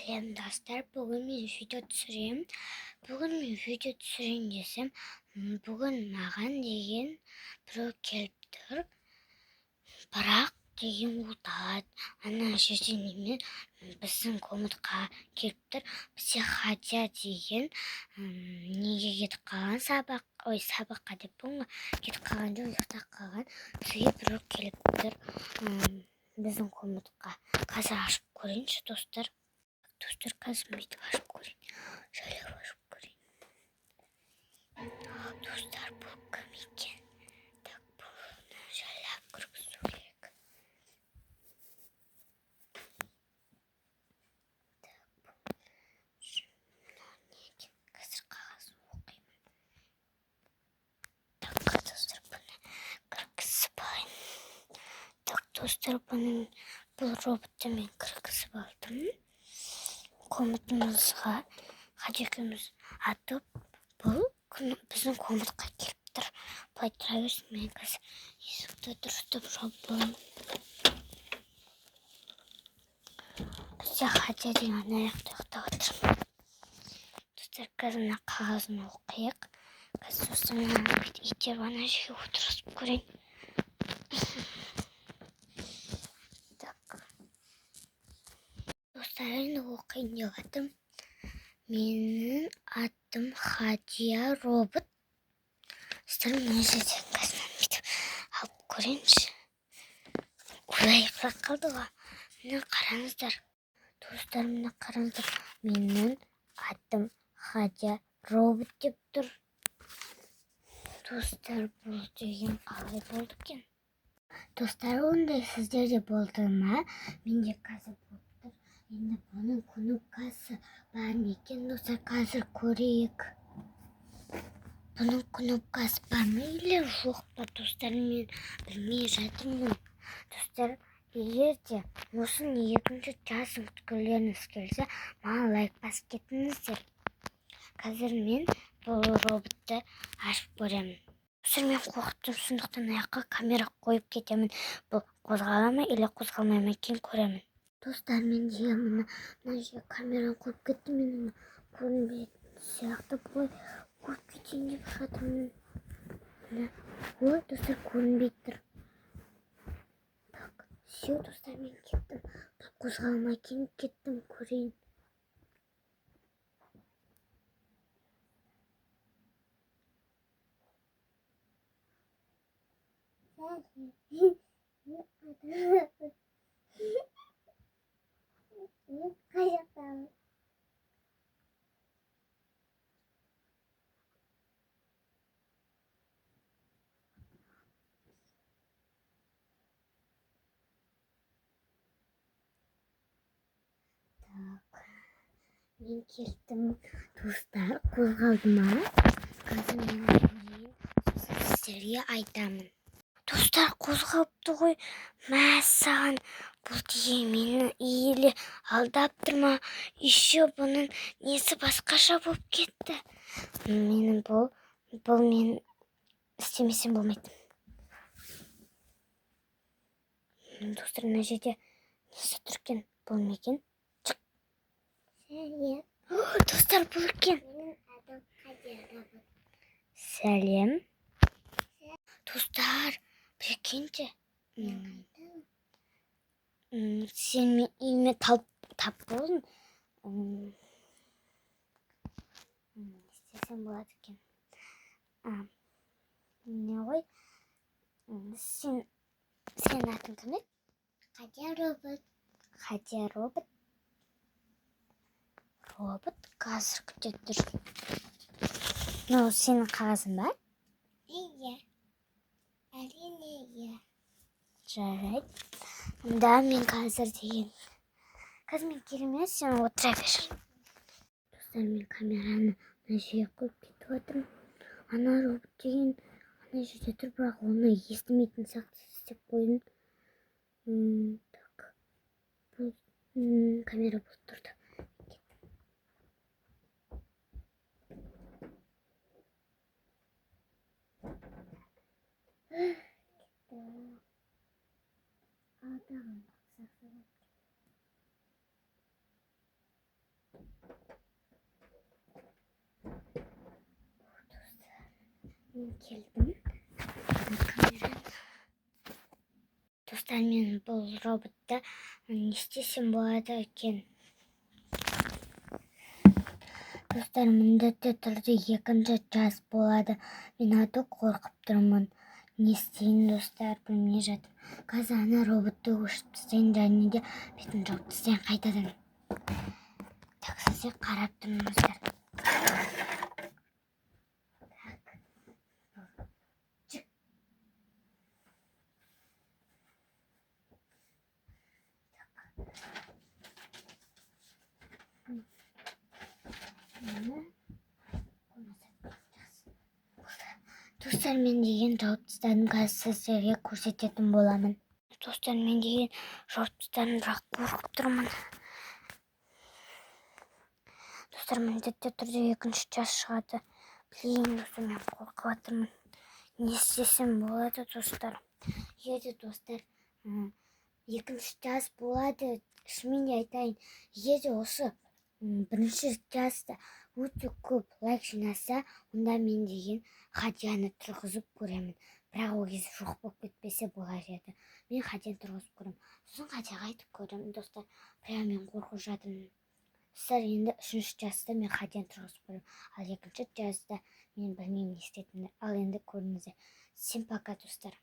Selam dostlar. Bugün men video түсірем. Bugün men video түсірейін десем, бүгін маған деген біреу келіп тұр. Бірақ деген ол талады. Ана жерден немен біздің комнатаға келіп тұр. Бізде Хадия деген неге кетіп қалған сабаққа деп болма. Кетіп қалған жоқ, ұйықтап қалған. Бізге біреу келіп тұр. Біздің комнатаға. Қазір ашып көрейінші достар. Достар, қазір бүйтіп ашып көрейін. Жайлап ашып көрейін. Достар, бұл кім екен? Так, бұны жайлап кіргізу керек. Так, бұл не екен? Қазір қағазын оқимын. Так, достар, бұны кіргізіп алайын. Так, достар, бұл роботты мен кіргізіп алдым. Комнатымызға Хадикіміз атып, бұл біздің комнатаға келіп тұр. Бұлай тұра берсін, мен қазір есікті дұрыстап жабылайын. Бізде Хадия деген аяқта ұйықтап отыр. Достар, қазір мына қағазын оқиық. Қазір достар, мына итеріп ана жерге отырғызып көрейін. Достар, енді оқиын деп жатырмын. Менің атым Хадия робот. Достар, мына жерден қазір бүйтіп алып көрейінші. Олай ұйықтап қалды ғой. Міне қараңыздар. Достар, міне қараңыздар. Менің атым Хадия робот деп тұр. Достар, бұл деген қалай болды екен? Достар, ондай сіздерде болды ма? Менде қазір болды. Енді бұның кнопкасы бар ма екен, достар, қазір көрейік. Бұның кнопкасы бар ма или жоқ па, достар, мен білмей жатырмын. Достар, егер де осының екінші жасын күткілеріңіз келсе, маған лайк басып кетіңіздер. Қазір мен бұл роботты ашып көремін. Достар, мен қорықтым, сондықтан аяққа камера қойып кетемін. Бұл қозғала ма или қозғалмай ма екен көремін. Достар, мен де мына жерге камераны қойып кеттім. Мен көрінбейтін сияқты былай қойып кетейін деп жатырмын. Ой, достар, көрінбей тұр. Так, все, достар, мен кеттім. Қозғалмай кеттім, көрейін. Мен кеттім, достар, қозғалды ма? Қазір мен сіздерге айтамын. Достар, қозғалыпты ғой. Мәссаған, бұл деген мені иілі алдап тұр ма? Еще бұның несі басқаша болып кетті. Бұл мен істемесем болмайды. Достар, мына жерде несі тұр екен? Бұл ме екен? Достар, бұл екен. Сәлем. Достар, прикиньте. Сен мен үйіме тап болдың. Істесем болады екен. Не ғой? Сен атың кім еді? Хадия робот. Хадия робот. Робот қазір күтіп тұр. Сенің қағазың бар? Иә. Әрине, иә. Жарайды. Да, мен қазір деген. Қазір мен келемін, сен отыра бер. Достар, мен камераны мына жерге қойып кетіп жатырмын. Ана робот деген ана жерде тұр, бірақ оны естімейтін сияқты істеп қойдым. Так. Бұл камера болып тұрды. Мен келдім. Камераны. Достар, мен бұл роботты не істесем болады екен? Достар, міндетті түрде екінші час болады. Мен аты қорқып тұрмын. Не істейін, достар, білмей жатып. Қазір ана роботты өшіп тастайын, және де бетін жауып тастайын қайтадан. Так, сіздер қарап тұрыңыздар. Достар, мен деген жауып тастадым. Қазір сіздерге көрсететін боламын. Достар, мен деген жауып тастадым, бірақ қорқып тұрмын. Достар, міндетті түрде екінші час шығады. Білейін, достар, мен қорқып жатырмын. Не істесем болады, достар? Егер достар, екінші час болады, шынымен де айтайын, егер осы бірінші жаста өте көп лайк жинаса, онда мен деген Хадияны тұрғызып көремін. Бірақ ол кезде жоқ болып кетпесе болар еді. Мен Хадияны тұрғызып көремін. Сосын Хадияға айтып көремін, достар. Бірақ мен қорқып жатырмын. Достар, енді үшінші жаста мен Хадияны тұрғызып көремін. Ал екінші жаста мен білмеймін не істейтінімді. Ал енді көріңіздер. Всем пока, достар.